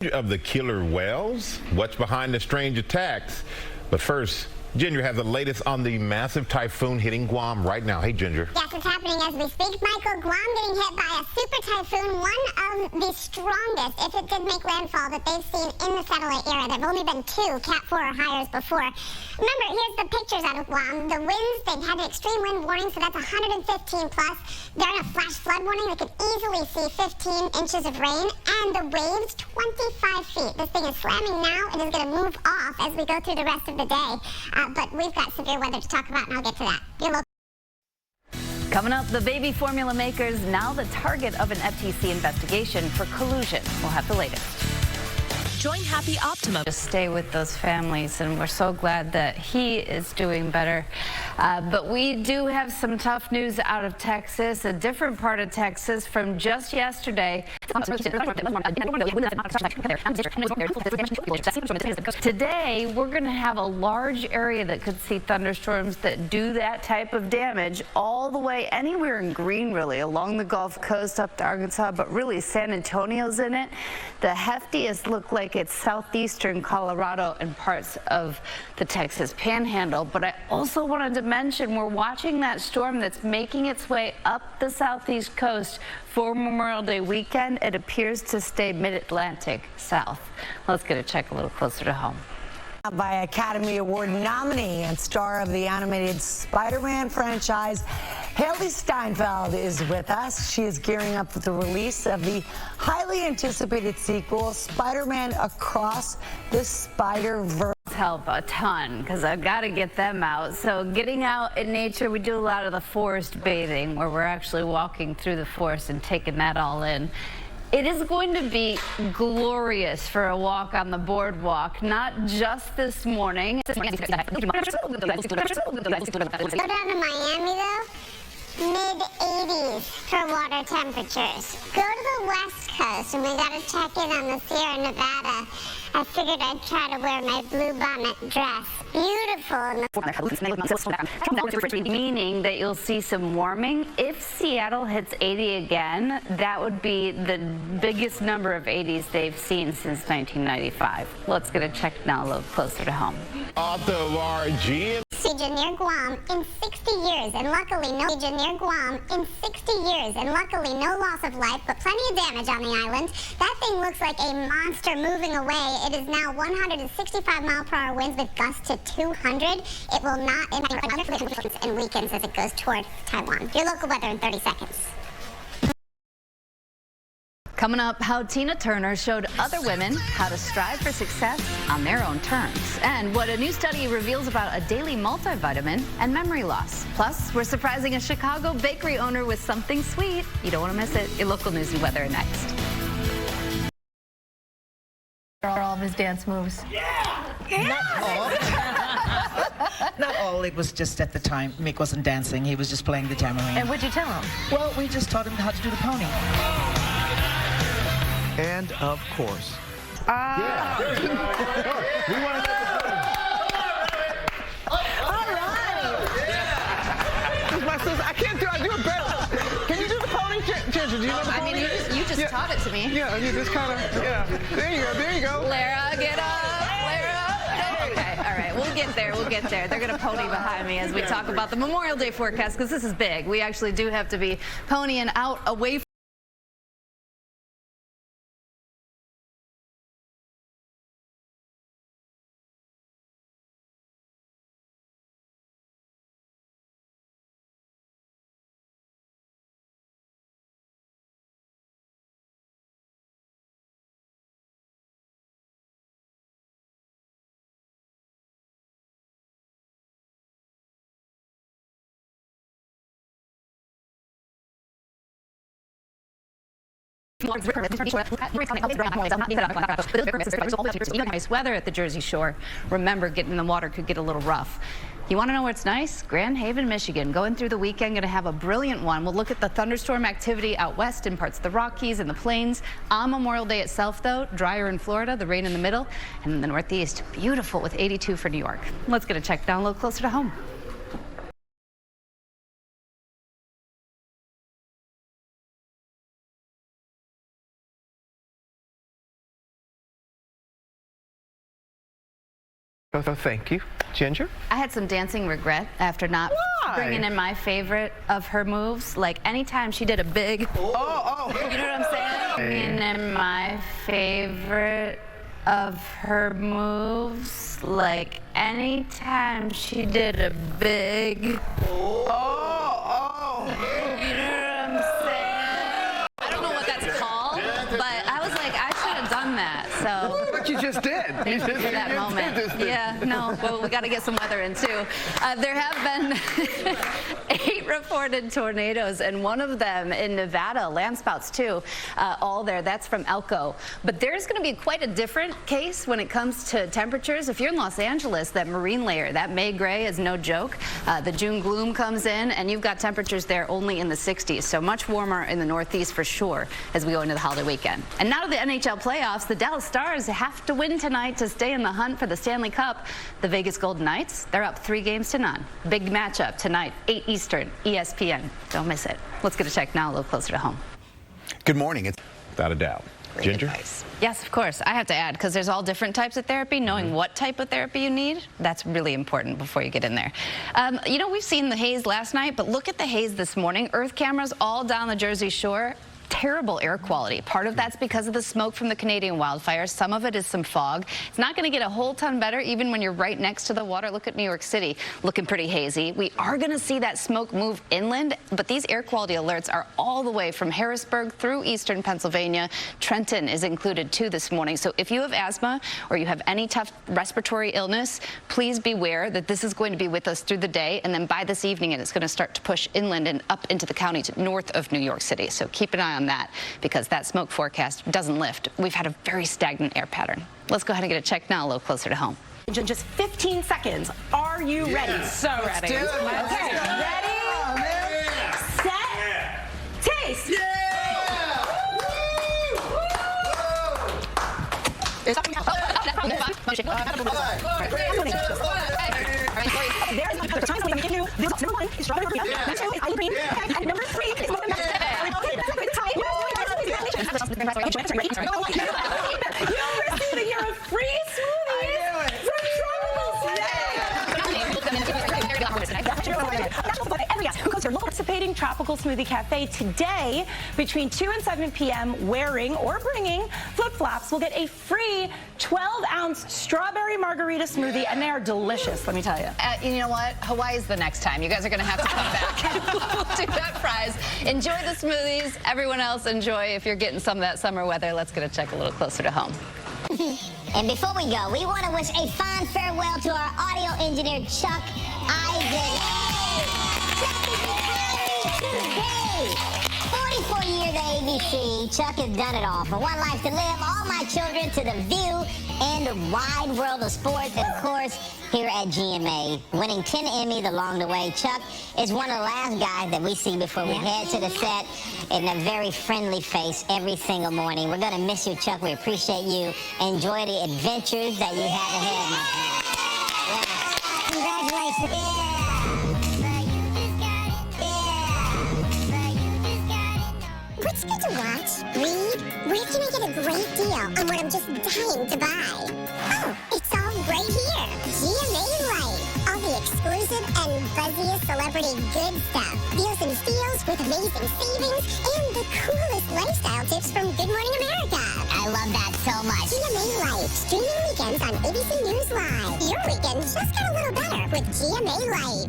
Of the killer whales? What's behind the strange attacks? But first, Ginger has the latest on the massive typhoon hitting Guam right now. Hey, Ginger. Yes, it's happening as we speak, Michael. Guam getting hit by a super typhoon, one of the strongest, if it did make landfall, that they've seen in the satellite era. There have only been 2 Cat 4 or higher before. Remember, here's the pictures out of Guam. The winds, they've had an extreme wind warning, so that's 115 plus. They're in a flash flood warning. They could easily see 15 inches of rain, and the waves 25 feet. This thing is slamming now. It is going to move off as we go through the rest of the day. But we've got severe weather to talk about, and I'll get to that. Coming up, the baby formula makers now the target of an FTC investigation for collusion. We'll have the latest. Join Happy Optimum. Just stay with those families, and we're so glad that he is doing better. But we do have some tough news out of Texas, a different part of Texas from just yesterday. Today, we're going to have a large area that could see thunderstorms that do that type of damage all the way anywhere in green, really, along the Gulf Coast up to Arkansas, but really San Antonio's in it. The heftiest look like it's southeastern Colorado and parts of the Texas Panhandle. But I also wanted to mention we're watching that storm that's making its way up the southeast coast for Memorial Day weekend. It appears to stay mid-Atlantic south. Let's get a check a little closer to home. By Academy Award nominee and star of the animated Spider-Man franchise, Haley Steinfeld is with us. She is gearing up for the release of the highly anticipated sequel, Spider-Man Across the Spider-Verse. Help a ton because I've got to get them out. So getting out in nature, we do a lot of the forest bathing where we're actually walking through the forest and taking that all in. It is going to be glorious for a walk on the boardwalk, not just this morning. Go down to Miami, though. Mid-80s for water temperatures. Go to the West Coast, and we got to check in on the Sierra Nevada. I figured I'd try to wear my blue bonnet dress. Beautiful. Meaning that you'll see some warming. If Seattle hits 80 again, that would be the biggest number of 80s they've seen since 1995. Let's get a check now a little closer to home. Author of RG. Region near Guam in 60 years, and luckily no region near Guam in 60 years, and luckily no loss of life, but plenty of damage on the island. That thing looks like a monster moving away. It is now 165-mile-per-hour winds with gusts to 200. It will not impact and weekends as it goes toward Taiwan. Your local weather in 30 seconds. Coming up, how TTurner showed other women how to strive for success on their own terms, and what a new study reveals about a daily multivitamin and memory loss. Plus, we're surprising a Chicago bakery owner with something sweet. You don't want to miss it. Your local news and weather next. All of his dance moves. Yeah. Not all. It was just at the time. Mick wasn't dancing. He was just playing the tambourine. And what'd you tell him? Well, we just taught him how to do the pony. And of course. Yeah. We want to I can't do it. I do it better. Can you do the pony, Ginger? Do you know the pony? I mean, you just taught it to me. Yeah, you just kind of, yeah. There you go, there you go. Lara, get up. Lara. Okay, all right, we'll get there, we'll get there. They're going to pony behind me as we talk about the Memorial Day forecast, because this is big. We actually do have to be ponying out away from weather at the Jersey Shore. Remember, getting in the water could get a little rough. You want to know where it's nice? Grand Haven, Michigan. Going through the weekend, going to have a brilliant one. We'll look at the thunderstorm activity out west in parts of the Rockies and the Plains. On Memorial Day itself, though, drier in Florida, the rain in the middle, and in the Northeast, beautiful with 82 for New York. Let's get a check down a little closer to home. Oh, thank you. Ginger? I had some dancing regret after not bringing in my favorite of her moves. Like anytime she did a big, you know what I'm saying? Bringing in my favorite of her moves. Like anytime she did a big, you know what I'm saying? I don't know what that's called, but I was like, I should have done that. So. What you just did. Thank you for that moment. Yeah, no, well, we got to get some weather in too. There have been 8 reported tornadoes, and one of them in Nevada, landspouts too, all there. That's from Elko. But there's going to be quite a different case when it comes to temperatures. If you're in Los Angeles, that marine layer, that May gray is no joke. The June gloom comes in, and you've got temperatures there only in the 60s, so much warmer in the Northeast for sure as we go into the holiday weekend. And now to the NHL playoffs. The Dallas Stars have to win tonight to stay in the hunt for the Stanley Cup. The Vegas Golden Knights, they're up 3-0. Big matchup tonight, 8 Eastern, ESPN. Don't miss it. Let's get a check now a little closer to home. Good morning. It's Without a doubt. Ginger? Yes, of course. I have to add, because there's all different types of therapy. Knowing what type of therapy you need, that's really important before you get in there. You know, we've seen the haze last night, but look at the haze this morning. Earth cameras all down the Jersey Shore. Terrible air quality. Part of that's because of the smoke from the Canadian wildfires. Some of it is some fog. It's not going to get a whole ton better even when you're right next to the water. Look at New York City, looking pretty hazy. We are going to see that smoke move inland, but these air quality alerts are all the way from Harrisburg through eastern Pennsylvania. Trenton is included too this morning. So if you have asthma or you have any tough respiratory illness, please beware that this is going to be with us through the day, and then by this evening it's going to start to push inland and up into the counties north of New York City. So keep an eye on that, because that smoke forecast doesn't lift. We've had a very stagnant air pattern. Let's go ahead and get a check now a little closer to home. In just 15 seconds. Are you ready? So ready. Okay, ready, set, taste. Number 1 is strawberry burrito. Number 2 is green. And number 3 is you're receiving your free smoothie from Who goes to your local participating tropical smoothie cafe today between 2 and 7 p.m. wearing or bringing flip-flops will get a free 12-ounce strawberry margarita smoothie, and they are delicious, let me tell you. You know what? Hawaii's the next time. You guys are going to have to come back. We'll do that prize. Enjoy the smoothies. Everyone else enjoy. If you're getting some of that summer weather, let's get a check a little closer to home. And before we go, we want to wish a fond farewell to our audio engineer, Chuck Isaac. Chuck is retiring today. 44 years at ABC. Chuck has done it all. For One Life to Live, All My Children, To the View, and the Wide World of Sports, and of course, here at GMA, winning 10 Emmys along the way. Chuck is one of the last guys that we see before we head to the set, in a very friendly face every single morning. We're going to miss you, Chuck. We appreciate you. Enjoy the adventures that you have ahead, my friend. Congratulations. What's good to watch? Read? Where can I get a great deal on what I'm just dying to buy? Oh, it's all right here. GMA Light. All the exclusive and buzziest celebrity good stuff. Deals and steals with amazing savings and the coolest lifestyle tips from Good Morning America. I love that so much. GMA Light. Streaming weekends on ABC News Live. Your weekend just got a little better with GMA Light.